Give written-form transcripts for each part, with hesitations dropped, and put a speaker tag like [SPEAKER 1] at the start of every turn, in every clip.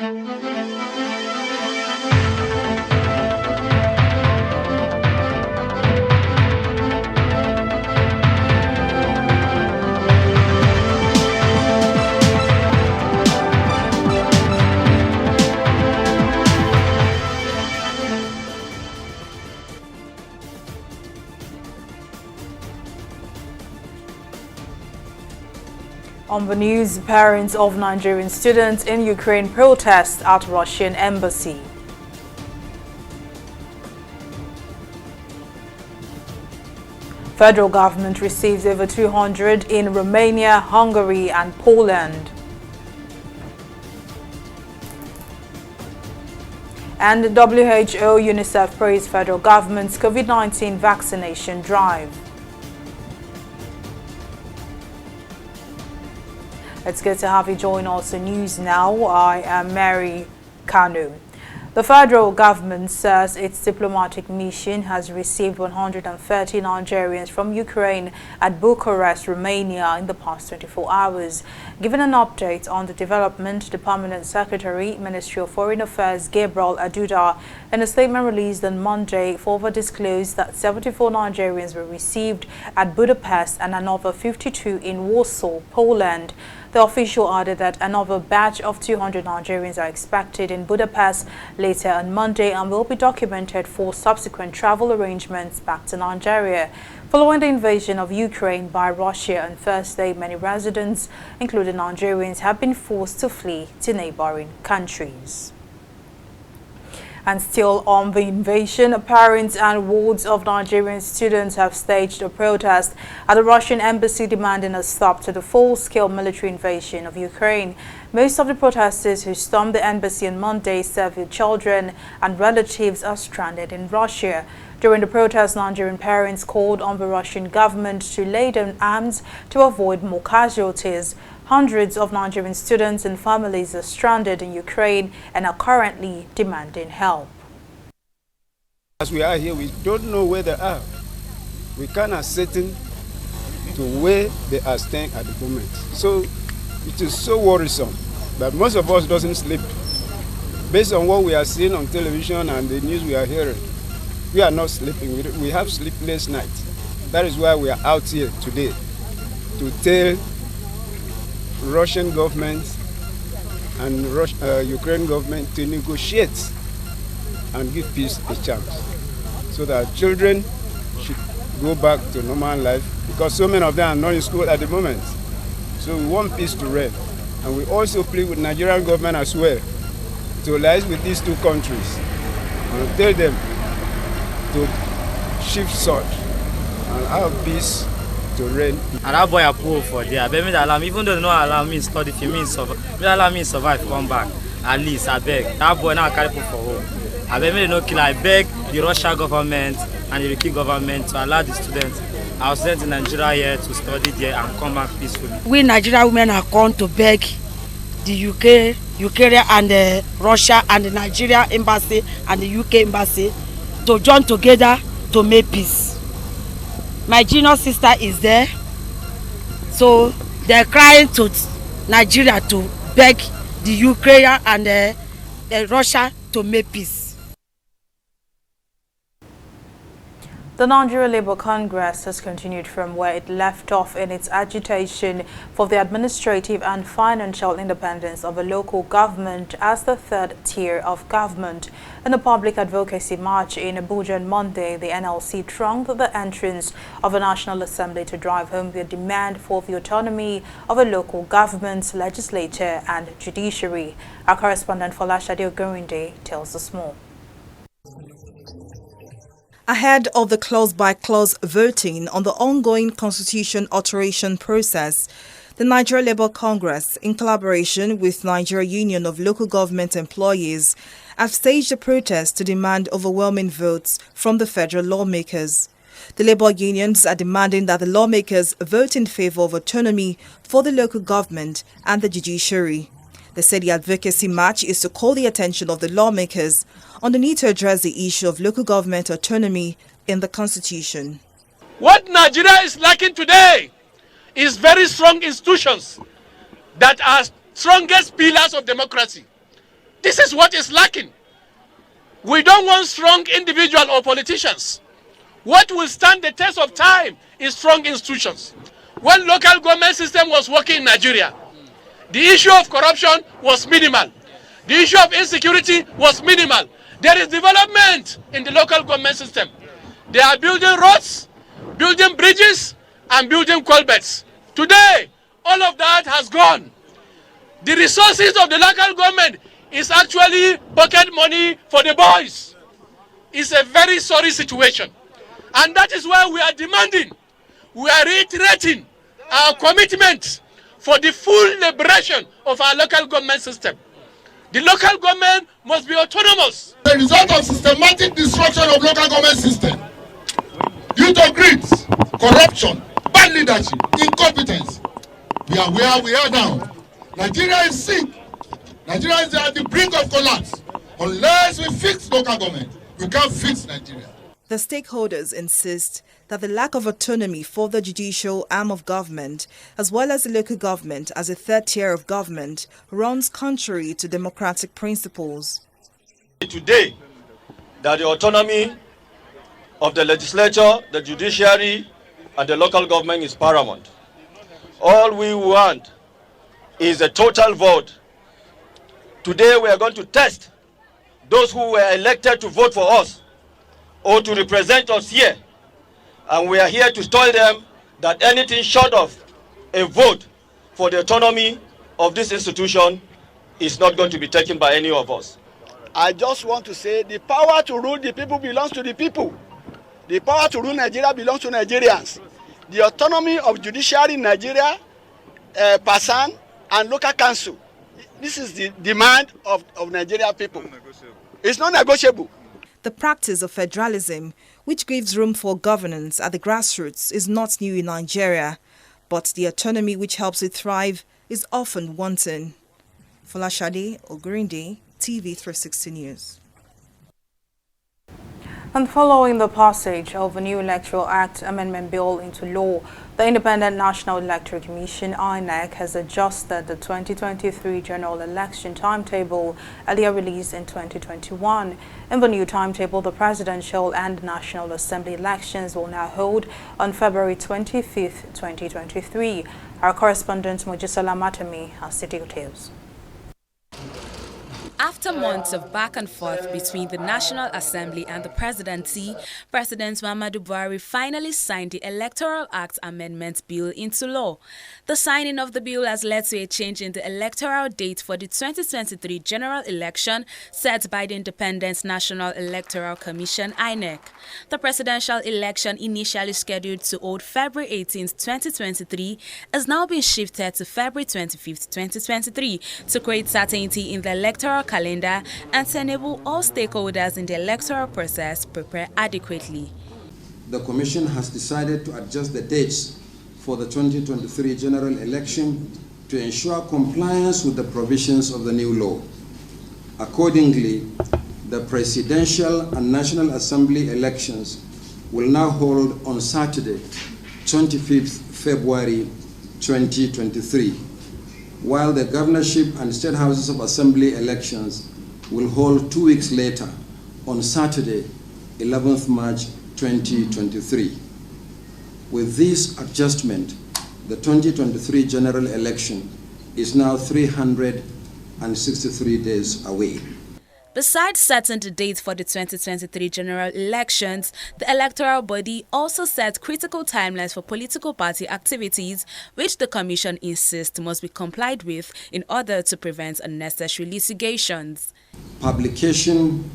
[SPEAKER 1] On the news, parents of Nigerian students in Ukraine protest at Russian embassy. Federal government receives over 200 in Romania, Hungary and Poland. And the WHO, UNICEF praised federal government's COVID-19 vaccination drive. It's good to have you join us in news now. I am Mary Kanu. The federal government says its diplomatic mission has received 130 Nigerians from Ukraine at Bucharest, Romania in the past 24 hours. Given an update on the development, the Permanent Secretary, Ministry of Foreign Affairs, Gabriel Aduda, in a statement released on Monday, further disclosed that 74 Nigerians were received at Budapest and another 52 in Warsaw, Poland. The official added that another batch of 200 Nigerians are expected in Budapest later on Monday and will be documented for subsequent travel arrangements back to Nigeria. Following the invasion of Ukraine by Russia on Thursday, many residents, including Nigerians, have been forced to flee to neighboring countries. And still on the invasion, parents and wards of Nigerian students have staged a protest at the Russian embassy demanding a stop to the full-scale military invasion of Ukraine. Most of the protesters who stormed the embassy on Monday said their children and relatives are stranded in Russia. During the protest, Nigerian parents called on the Russian government to lay down arms to avoid more casualties. Hundreds of Nigerian students and families are stranded in Ukraine and are currently demanding help.
[SPEAKER 2] As we are here, we don't know where they are. We can't ascertain to where they are staying at the moment. So it is so worrisome that most of us doesn't sleep. Based on what we are seeing on television and the news we are hearing, we are not sleeping. We have sleepless nights. That is why we are out here today to tell Russian government and Ukraine government to negotiate and give peace a chance so that children should go back to normal life, because so many of them are not in school at the moment. So we want peace to reign, and we also plead with Nigerian government as well to liaise with these two countries and tell them to shift sort and have peace to reign.
[SPEAKER 3] And that boy approved for there. But me allow me, even though they don't allow me study, if you mean survive, me allow me survive, come back. At least I beg. That boy now carry people for home. I beg me they no kill. I beg the Russian government and the Ukraine government to allow the students, our students in Nigeria here, to study there and come back peacefully.
[SPEAKER 4] We Nigerian women are come to beg the UK and the Russia and the Nigeria embassy and the UK embassy to join together to make peace. My junior sister is there, so they're crying to Nigeria to beg the Ukraine and the Russia to make peace.
[SPEAKER 1] The Nigeria Labour Congress has continued from where it left off in its agitation for the administrative and financial independence of a local government as the third tier of government. In a public advocacy march in Abuja on Monday, the NLC thronged the entrance of the National Assembly to drive home their demand for the autonomy of a local government, legislature and judiciary. Our correspondent Folashade Ogorinde tells us more.
[SPEAKER 5] Ahead of the clause-by-clause voting on the ongoing constitution alteration process, the Nigeria Labour Congress, in collaboration with Nigeria Union of Local Government Employees, have staged a protest to demand overwhelming votes from the federal lawmakers. The labour unions are demanding that the lawmakers vote in favour of autonomy for the local government and the judiciary. They said the advocacy march is to call the attention of the lawmakers on the need to address the issue of local government autonomy in the constitution.
[SPEAKER 6] What Nigeria is lacking today is very strong institutions that are strongest pillars of democracy. This is what is lacking. We don't want strong individuals or politicians. What will stand the test of time is strong institutions. When local government system was working in Nigeria, the issue of corruption was minimal. The issue of insecurity was minimal. There is development in the local government system. They are building roads, building bridges, and building culverts. Today, all of that has gone. The resources of the local government is actually pocket money for the boys. It's a very sorry situation. And that is why we are demanding, we are reiterating our commitment for the full liberation of our local government system. The local government must be autonomous.
[SPEAKER 7] The result of systematic destruction of local government system due to greed, corruption, bad leadership, incompetence. We are where we are now. Nigeria is sick. Nigeria is at the brink of collapse. Unless we fix local government, we can't fix Nigeria.
[SPEAKER 5] The stakeholders insist that the lack of autonomy for the judicial arm of government, as well as the local government as a third tier of government, runs contrary to democratic principles.
[SPEAKER 8] Today, that the autonomy of the legislature, the judiciary, and the local government is paramount. All we want is a total vote. Today we are going to test those who were elected to vote for us or to represent us here. And we are here to tell them that anything short of a vote for the autonomy of this institution is not going to be taken by any of us.
[SPEAKER 2] I just want to say the power to rule the people belongs to the people. The power to rule Nigeria belongs to Nigerians. The autonomy of judiciary in Nigeria, PASAN, and local council. This is the demand of Nigerian people. It's not negotiable.
[SPEAKER 5] The practice of federalism, which gives room for governance at the grassroots, is not new in Nigeria, but the autonomy which helps it thrive is often wanting. Folashade Ogurinde, TV360 News.
[SPEAKER 1] And following the passage of a new Electoral Act amendment bill into law, the Independent National Electoral Commission (INEC) has adjusted the 2023 general election timetable earlier released in 2021. In the new timetable, the presidential and National Assembly elections will now hold on February 25th, 2023. Our correspondent Mojisola Matami has the details.
[SPEAKER 9] After months of back and forth between the National Assembly and the presidency, President Muhammadu Buhari finally signed the Electoral Act Amendment Bill into law. The signing of the bill has led to a change in the electoral date for the 2023 general election set by the Independent National Electoral Commission (INEC). The presidential election, initially scheduled to hold February 18, 2023, has now been shifted to February 25, 2023 to create certainty in the electoral calendar and to enable all stakeholders in the electoral process prepare adequately.
[SPEAKER 10] The Commission has decided to adjust the dates for the 2023 general election to ensure compliance with the provisions of the new law. Accordingly, the Presidential and National Assembly elections will now hold on Saturday, 25th February 2023, while the governorship and state houses of assembly elections will hold 2 weeks later on Saturday, 11th March 2023. With this adjustment, the 2023 general election is now 363 days away.
[SPEAKER 9] Besides setting the date for the 2023 general elections, the electoral body also set critical timelines for political party activities, which the Commission insists must be complied with in order to prevent unnecessary litigations.
[SPEAKER 10] Publication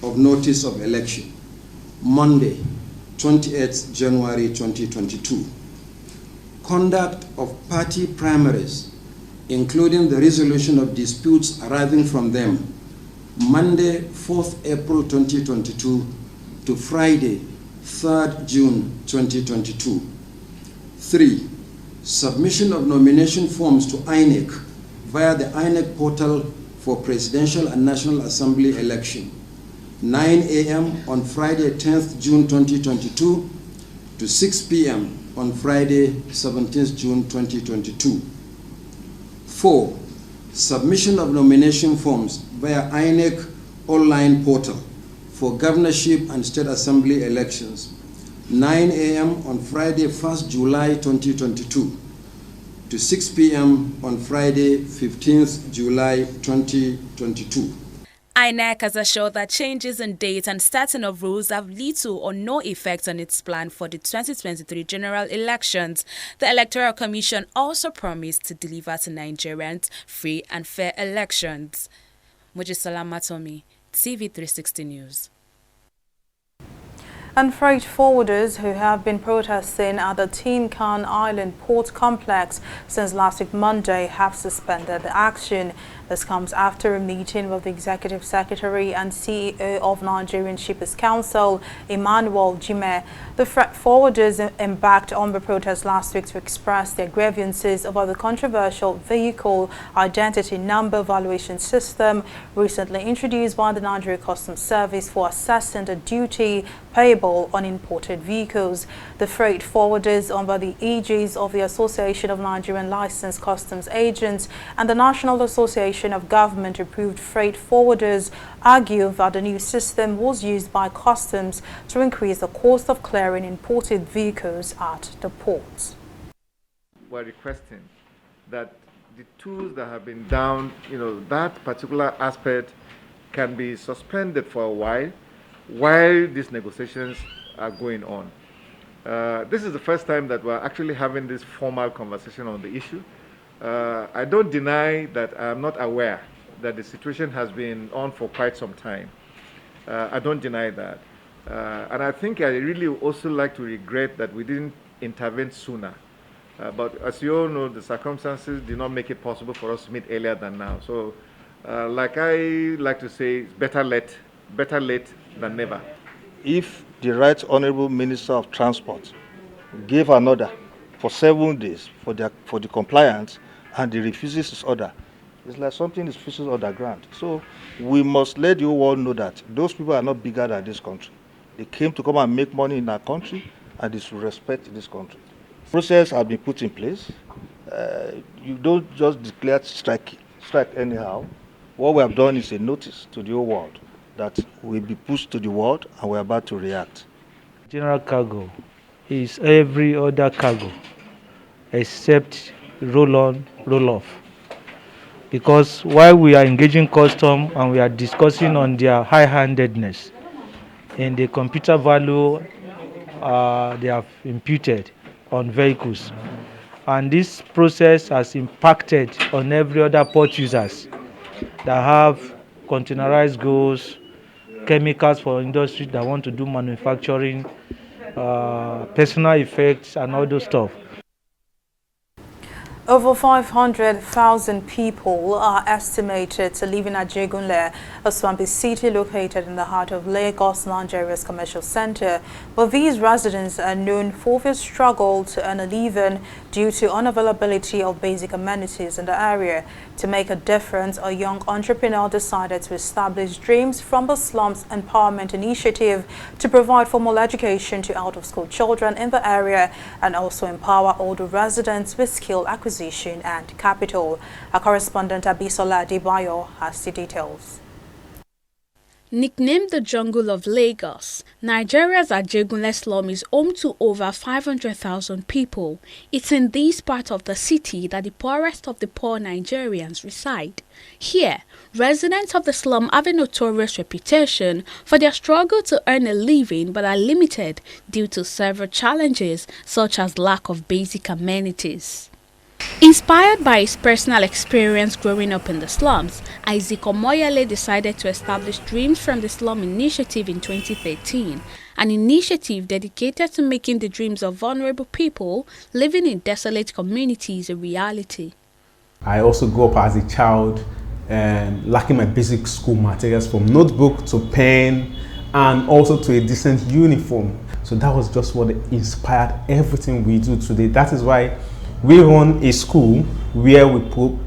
[SPEAKER 10] of notice of election, Monday, 28th January 2022. Conduct of party primaries, including the resolution of disputes arising from them, Monday, 4th April 2022 to Friday, 3rd June 2022. 3. Submission of nomination forms to INEC via the INEC portal for Presidential and National Assembly election, 9 a.m. on Friday, 10th June 2022 to 6 p.m. on Friday, 17th June 2022. 4. submission of nomination forms via INEC online portal for governorship and state assembly elections, 9 a.m. on Friday, 1st July 2022 to 6 p.m. on Friday, 15th July 2022.
[SPEAKER 9] INEC has assured that changes in date and starting of rules have little or no effect on its plan for the 2023 general elections. The Electoral Commission also promised to deliver to Nigerians free and fair elections. Mojisola Matomi, TV360 News.
[SPEAKER 1] And freight forwarders who have been protesting at the Tin Can Island port complex since last week Monday have suspended the action. This comes after a meeting with the Executive Secretary and CEO of Nigerian Shippers Council, Emmanuel Jime. The freight forwarders embarked on the protest last week to express their grievances over the controversial vehicle identity number valuation system recently introduced by the Nigeria Customs Service for assessing the duty payable on imported vehicles. The freight forwarders, under the aegis of the Association of Nigerian Licensed Customs Agents and the National Association of Government-Approved Freight Forwarders, argue that the new system was used by customs to increase the cost of clearing imported vehicles at the ports.
[SPEAKER 11] We're requesting that the tools that have been down, that particular aspect can be suspended for a while these negotiations are going on. This is the first time that we're actually having this formal conversation on the issue. I don't deny that I'm not aware that the situation has been on for quite some time. I don't deny that. And I think I really also like to regret that we didn't intervene sooner. But as you all know, the circumstances did not make it possible for us to meet earlier than now. So, like I like to say, it's better late than never.
[SPEAKER 12] If the Right Honourable Minister of Transport gave an order for 7 days for the compliance and he refuses his order, it's like something is fizzles underground. So we must let the whole world know that those people are not bigger than this country. They came to come and make money in our country, and they should respect this country. Process has been put in place. You don't just declare strike anyhow. What we have done is a notice to the whole world that will be pushed to the world, and we're about to react.
[SPEAKER 13] General cargo is every other cargo except roll-on, roll-off. Because while we are engaging custom and we are discussing on their high-handedness in the computer value they have imputed on vehicles, and this process has impacted on every other port users that have containerized goods, chemicals for industry that want to do manufacturing, personal effects and all those stuff.
[SPEAKER 1] Over 500,000 people are estimated to live in Ajegunle, a swampy city located in the heart of Lagos, Nigeria's commercial center. But these residents are known for their struggle to earn a living due to unavailability of basic amenities in the area. To make a difference, a young entrepreneur decided to establish Dreams from the Slums Empowerment Initiative to provide formal education to out-of-school children in the area and also empower older residents with skill acquisition and capital. Our correspondent Abisola Adebayo has the details.
[SPEAKER 14] Nicknamed the Jungle of Lagos, Nigeria's Ajegunle slum is home to over 500,000 people. It's in this part of the city that the poorest of the poor Nigerians reside. Here, residents of the slum have a notorious reputation for their struggle to earn a living but are limited due to several challenges such as lack of basic amenities. Inspired by his personal experience growing up in the slums, Isaac Omoyele decided to establish Dreams from the Slum Initiative in 2013, an initiative dedicated to making the dreams of vulnerable people living in desolate communities a reality.
[SPEAKER 15] I also grew up as a child lacking my basic school materials, from notebook to pen and also to a decent uniform. So that was just what inspired everything we do today. That is why we run a school where we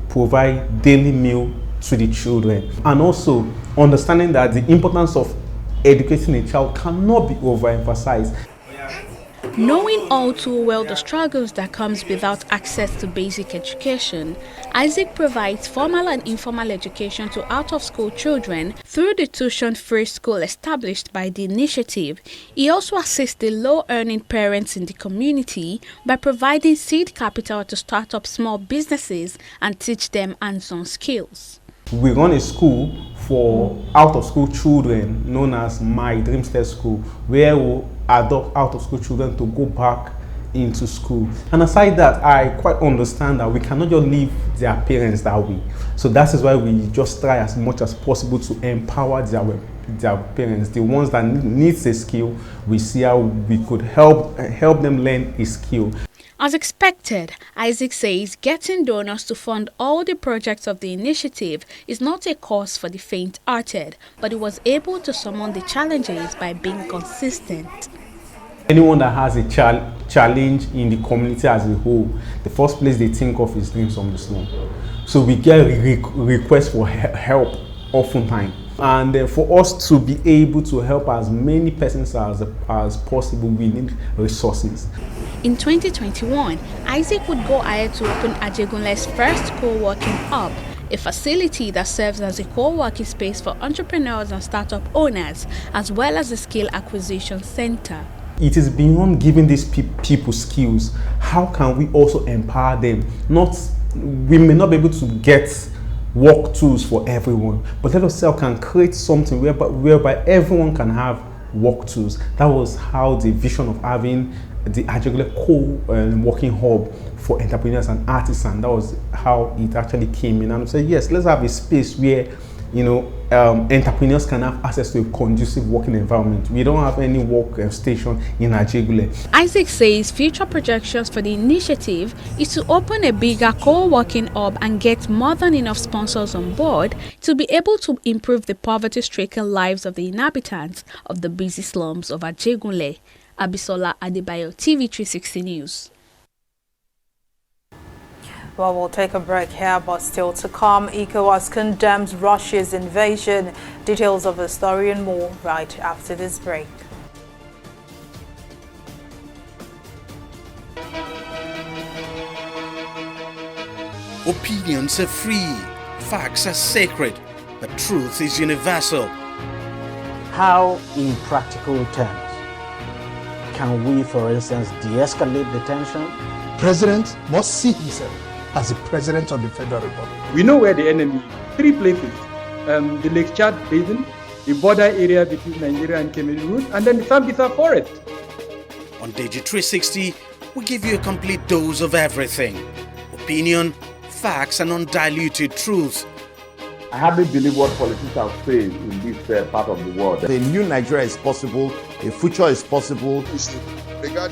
[SPEAKER 15] provide daily meal to the children, and also understanding that the importance of educating a child cannot be overemphasized.
[SPEAKER 14] Knowing all too well the struggles that comes without access to basic education, Isaac provides formal and informal education to out-of-school children through the tuition-free school established by the initiative. He also assists the low-earning parents in the community by providing seed capital to start up small businesses and teach them hands-on skills.
[SPEAKER 15] We run a school for out-of-school children known as My Dreamstead School, where we adopt out-of-school children to go back into school. And aside that, I quite understand that we cannot just leave their parents that way. So that is why we just try as much as possible to empower their parents, the ones that needs a skill. We see how we could help them learn a skill.
[SPEAKER 14] As expected, Isaac says getting donors to fund all the projects of the initiative is not a cause for the faint-hearted, but he was able to summon the challenges by being consistent.
[SPEAKER 15] Anyone that has a challenge in the community as a whole, the first place they think of is Dreams from the Slum. So we get requests for help oftentimes. And for us to be able to help as many persons as possible, we need resources.
[SPEAKER 14] In 2021, Isaac would go ahead to open Ajegunle's first co-working hub, a facility that serves as a co-working space for entrepreneurs and startup owners, as well as a skill acquisition center.
[SPEAKER 15] It is beyond giving these people skills. How can we also empower them? We may not be able to get work tools for everyone, but let us say we can create something whereby everyone can have work tools. That was how the vision of having the Ajegunle co-working hub for entrepreneurs and artisans, that was how it actually came in. And we said, yes, let's have a space where entrepreneurs can have access to a conducive working environment. We don't have any work station in Ajegunle.
[SPEAKER 14] Isaac says future projections for the initiative is to open a bigger co-working hub and get more than enough sponsors on board to be able to improve the poverty-stricken lives of the inhabitants of the busy slums of Ajegunle. Abisola Adebayo, TV360 News.
[SPEAKER 1] Well, we'll take a break here, but still to come, ECOWAS condemns Russia's invasion. Details of the story and more right after this break.
[SPEAKER 16] Opinions are free, facts are sacred, but truth is universal.
[SPEAKER 17] How, in practical terms, can we, for instance, de-escalate the tension?
[SPEAKER 18] President must see himself as the President of the Federal Republic.
[SPEAKER 19] We know where the enemy is. 3 places. The Lake Chad Basin, the border area between Nigeria and Cameroon, and then the Sambisa Forest.
[SPEAKER 16] On TV360, we give you a complete dose of everything. Opinion, facts, and undiluted truth.
[SPEAKER 20] I hardly believe what politicians are saying in this part of the world.
[SPEAKER 18] A new Nigeria is possible, a future is possible.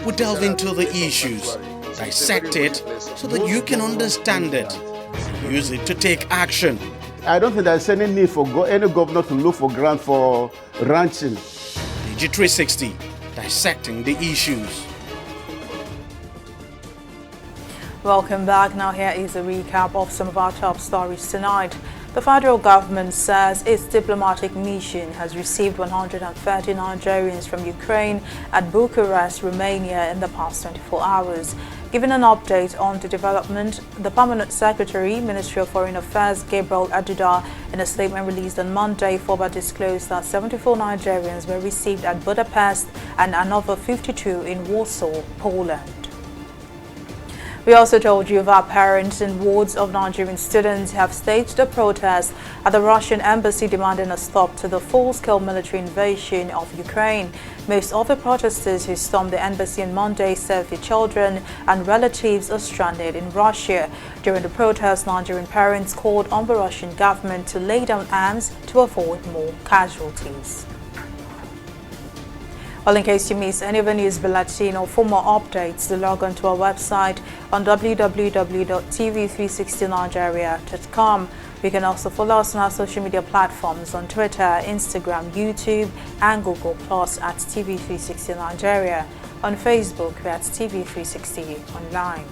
[SPEAKER 16] We delve into the issues, dissect it so that you can understand it, and use it to take action.
[SPEAKER 2] I don't think there's any need for any governor to look for grant for ranching.
[SPEAKER 16] TV360, dissecting the issues.
[SPEAKER 1] Welcome back. Now here is a recap of some of our top stories tonight. The federal government says its diplomatic mission has received 130 Nigerians from Ukraine at Bucharest, Romania in the past 24 hours. Giving an update on the development, the Permanent Secretary, Ministry of Foreign Affairs, Gabriel Aduda, in a statement released on Monday, further disclosed that 74 Nigerians were received at Budapest and another 52 in Warsaw, Poland. We also told you that parents and wards of Nigerian students have staged a protest at the Russian embassy demanding a stop to the full-scale military invasion of Ukraine. Most of the protesters who stormed the embassy on Monday said their children and relatives are stranded in Russia. During the protest, Nigerian parents called on the Russian government to lay down arms to avoid more casualties. Well, in case you missed any of the news bulletin or for more updates, do log on to our website on www.tv360nigeria.com. You can also follow us on our social media platforms on Twitter, Instagram, YouTube, and Google Plus at TV360 Nigeria. On Facebook, that's TV360 Online.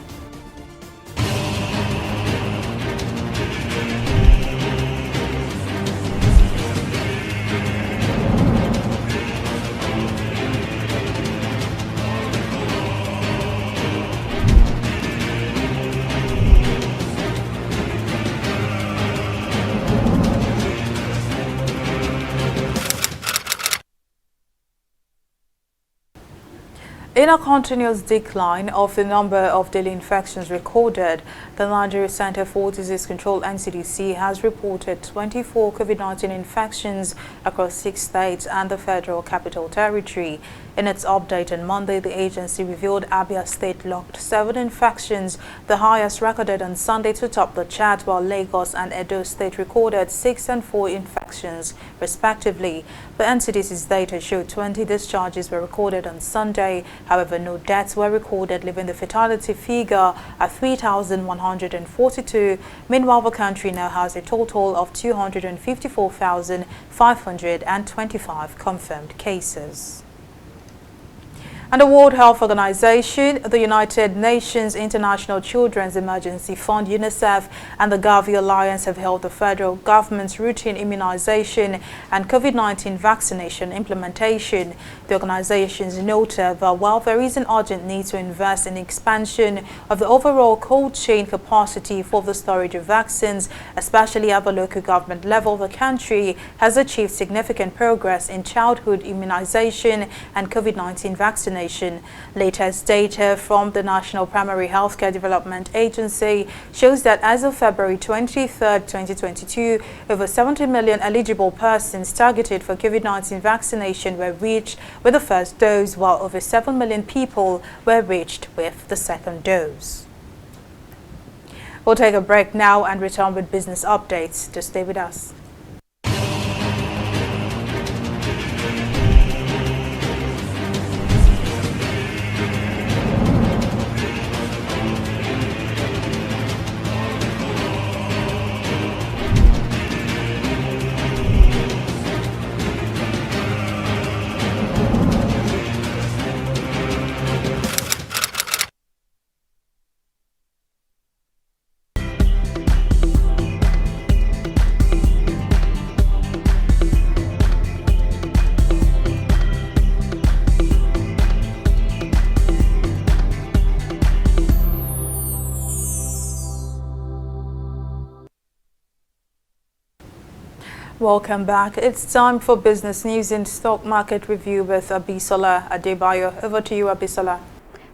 [SPEAKER 1] In a continuous decline of the number of daily infections recorded, the Nigeria Center for Disease Control (NCDC) has reported 24 COVID-19 infections across 6 states and the Federal Capital Territory. In its update on Monday, the agency revealed Abia State logged 7 infections, the highest recorded on Sunday to top the chart, while Lagos and Edo State recorded 6 and 4 infections, respectively. The NCDC's data showed 20 discharges were recorded on Sunday. However, no deaths were recorded, leaving the fatality figure at 3,142. Meanwhile, the country now has a total of 254,525 confirmed cases. And the World Health Organization, the United Nations International Children's Emergency Fund, UNICEF, and the Gavi Alliance have held the federal government's routine immunization and COVID-19 vaccination implementation. The organizations noted that while there is an urgent need to invest in expansion of the overall cold chain capacity for the storage of vaccines, especially at the local government level, the country has achieved significant progress in childhood immunization and COVID-19 vaccination. Latest data from the National Primary Healthcare Development Agency shows that as of February 23, 2022, over 70 million eligible persons targeted for COVID-19 vaccination were reached with the first dose, while over 7 million people were reached with the second dose. We'll take a break now and return with business updates. Just stay with us. Welcome back. It's time for business news and stock market review with Abisola Adebayo. Over to you, Abisola.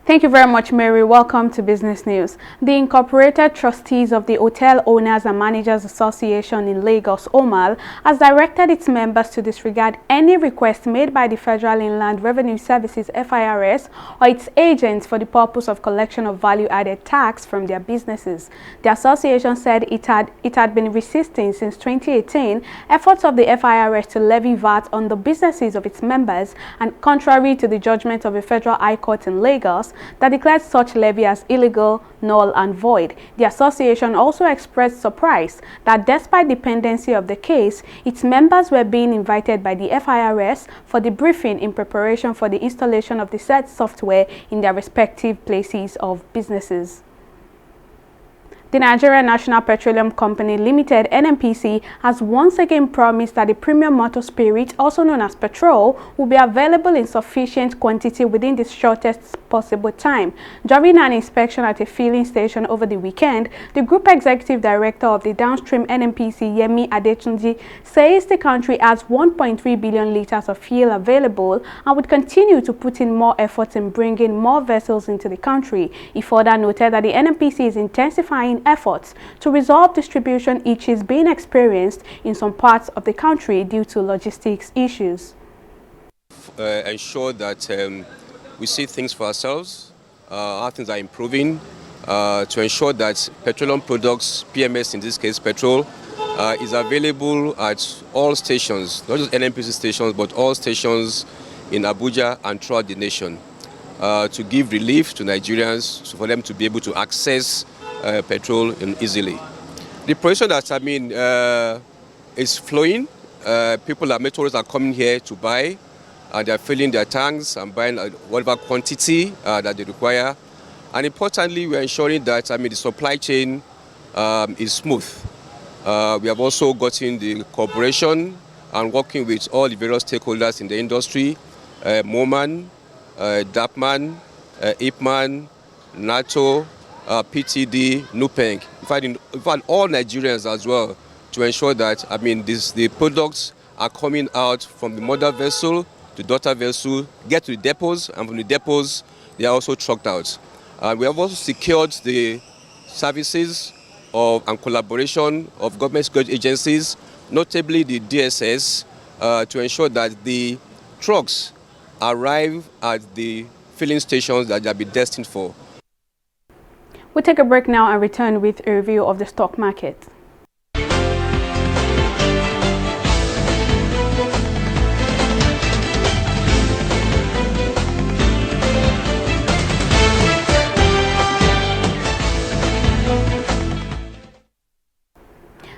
[SPEAKER 14] Thank you very much, Mary. Welcome to Business News. The Incorporated Trustees of the Hotel Owners and Managers Association in Lagos, OMAL, has directed its members to disregard any request made by the Federal Inland Revenue Services (FIRS) or its agents for the purpose of collection of value-added tax from their businesses. The association said it had been resisting since 2018 efforts of the FIRS to levy VAT on the businesses of its members, and contrary to the judgment of a federal high court in Lagos that declared such levy as illegal, null and void. The association also expressed surprise that despite the pendency of the case, its members were being invited by the FIRS for the briefing in preparation for the installation of the said software in their respective places of businesses. The Nigerian National Petroleum Company Limited (NNPC) has once again promised that the premium motor spirit, also known as petrol, will be available in sufficient quantity within the shortest possible time. During an inspection at a filling station over the weekend, the Group Executive Director of the downstream NNPC, Yemi Adetunji, says the country has 1.3 billion liters of fuel available and would continue to put in more efforts in bringing more vessels into the country. He further noted that the NNPC is intensifying efforts to resolve distribution issues being experienced in some parts of the country due to logistics issues.
[SPEAKER 21] Ensure that we see things for ourselves, how things are improving, to ensure that petroleum products, PMS in this case petrol, is available at all stations, not just NNPC stations, but all stations in Abuja and throughout the nation, to give relief to Nigerians, so for them to be able to access petrol easily. The production that is flowing. People are motorists are coming here to buy, and they're filling their tanks and buying whatever quantity that they require. And importantly, we're ensuring that the supply chain is smooth. We have also gotten the cooperation and working with all the various stakeholders in the industry, MOMAN, DAPMAN, IPMAN, NATO, PTD, NUPENG, in fact all Nigerians as well, to ensure that the products are coming out from the mother vessel to daughter vessel, get to the depots, and from the depots, they are also trucked out. We have also secured the services and collaboration of government security agencies, notably the DSS, to ensure that the trucks arrive at the filling stations that they have been destined for.
[SPEAKER 14] We'll take a break now and return with a review of the stock market.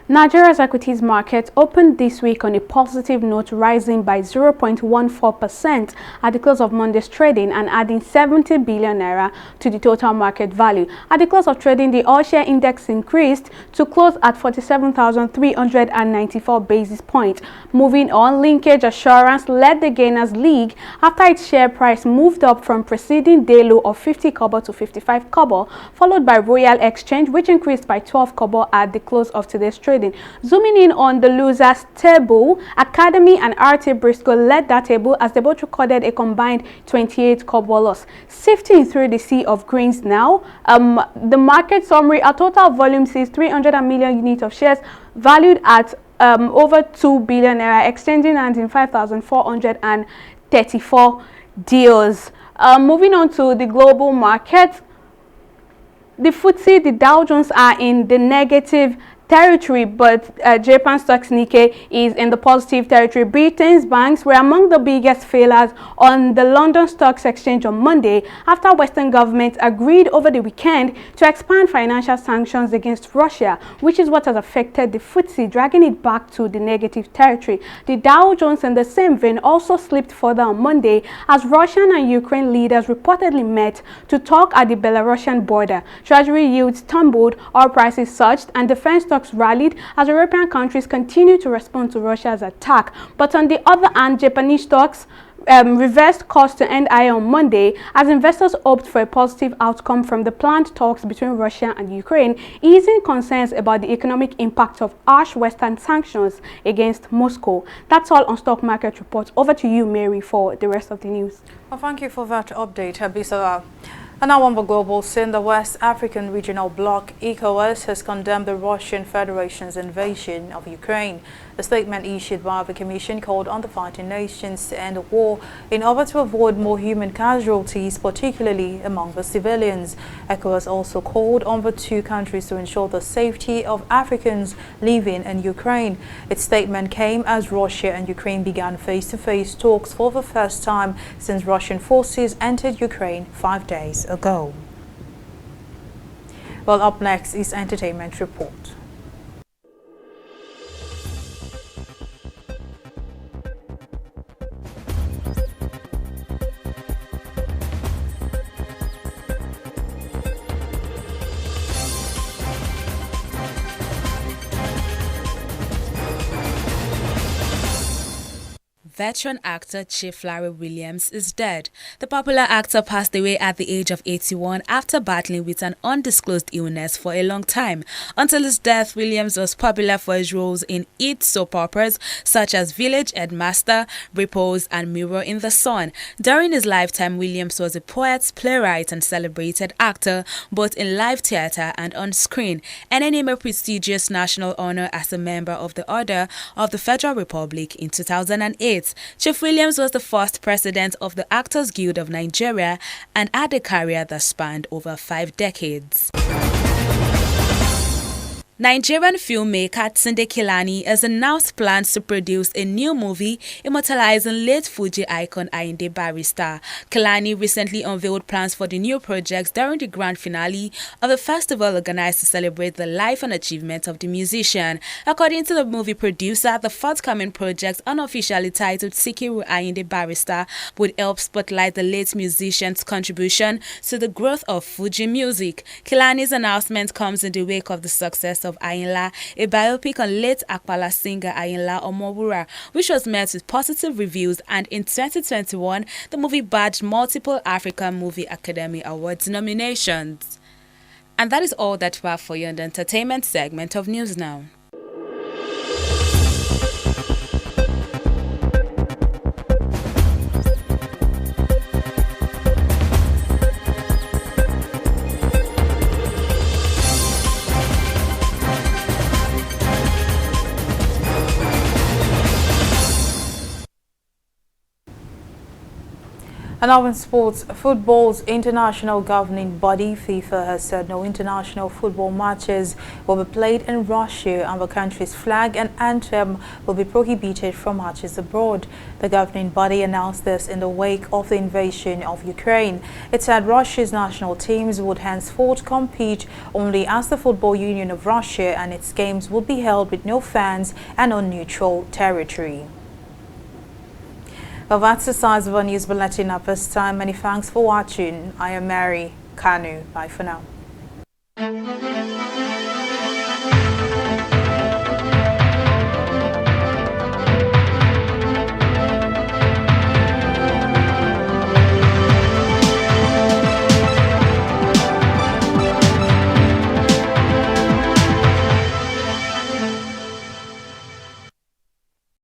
[SPEAKER 14] Nigeria's equities market opened this week on a positive note, rising by 0.14% at the close of Monday's trading and adding 70 billion naira to the total market value. At the close of trading, the all-share index increased to close at 47,394 basis points. Moving on, Linkage Assurance led the gainers league after its share price moved up from preceding day low of 50 kobo to 55 kobo, followed by Royal Exchange, which increased by 12 kobo at the close of today's trading. Zooming in on the losers table, Academy and RT Briscoe led that table as they both recorded a combined 28 kobo loss. Sifting through the sea of greens now, the market summary, a total volume sees 300 million units of shares valued at over 2 billion naira, exchanging hands in 5,434 deals. Moving on to the global market, the FTSE, the Dow Jones are in the negative territory, but Japan stocks Nikkei is in the positive territory. Britain's banks were among the biggest failures on the London Stocks Exchange on Monday after Western governments agreed over the weekend to expand financial sanctions against Russia, which is what has affected the FTSE, dragging it back to the negative territory. The Dow Jones in the same vein also slipped further on Monday as Russian and Ukraine leaders reportedly met to talk at the Belarusian border. Treasury yields tumbled, oil prices surged, and defense stocks rallied as European countries continue to respond to Russia's attack. But on the other hand, Japanese stocks reversed course to end high on Monday as investors hoped for a positive outcome from the planned talks between Russia and Ukraine, easing concerns about the economic impact of harsh Western sanctions against Moscow. That's all on Stock Market Report. Over to you, Mary, for the rest of the news.
[SPEAKER 1] Well, thank you for that update, Abisala. And now on the global scene, the West African Regional Bloc, ECOWAS, has condemned the Russian Federation's invasion of Ukraine. A statement issued by the Commission called on the fighting nations to end the war in order to avoid more human casualties, particularly among the civilians. ECOWAS also called on the two countries to ensure the safety of Africans living in Ukraine. Its statement came as Russia and Ukraine began face-to-face talks for the first time since Russian forces entered Ukraine 5 days ago. Well, up next is Entertainment Report.
[SPEAKER 9] Veteran actor Chief Larry Williams is dead. The popular actor passed away at the age of 81 after battling with an undisclosed illness for a long time. Until his death, Williams was popular for his roles in hit soap operas such as Village Headmaster, Repose, and Mirror in the Sun. During his lifetime, Williams was a poet, playwright, and celebrated actor, both in live theatre and on screen, earning him a prestigious national honor as a member of the Order of the Federal Republic in 2008. Chief Williams was the first president of the Actors Guild of Nigeria and had a career that spanned over 5 decades. Nigerian filmmaker Tunde Kelani has announced plans to produce a new movie immortalizing late Fuji icon Ayinde Barrister. Kelani recently unveiled plans for the new project during the grand finale of the festival organized to celebrate the life and achievement of the musician. According to the movie producer, the forthcoming project, unofficially titled Sikiru Ayinde Barrister, would help spotlight the late musician's contribution to the growth of Fuji music. Kelani's announcement comes in the wake of the success of Ayinla, a biopic on late Akpala singer Ayinla Omowura, which was met with positive reviews, and in 2021, the movie bagged multiple African Movie Academy Awards nominations. And that is all that we have for you in the entertainment segment of News Now.
[SPEAKER 1] And now in sports, football's international governing body, FIFA, has said no international football matches will be played in Russia and the country's flag and anthem will be prohibited from matches abroad. The governing body announced this in the wake of the invasion of Ukraine. It said Russia's national teams would henceforth compete only as the Football Union of Russia, and its games would be held with no fans and on neutral territory. Well, that's the size of our news bulletin at this time. Many thanks for watching. I am Mary Kanu. Bye for now.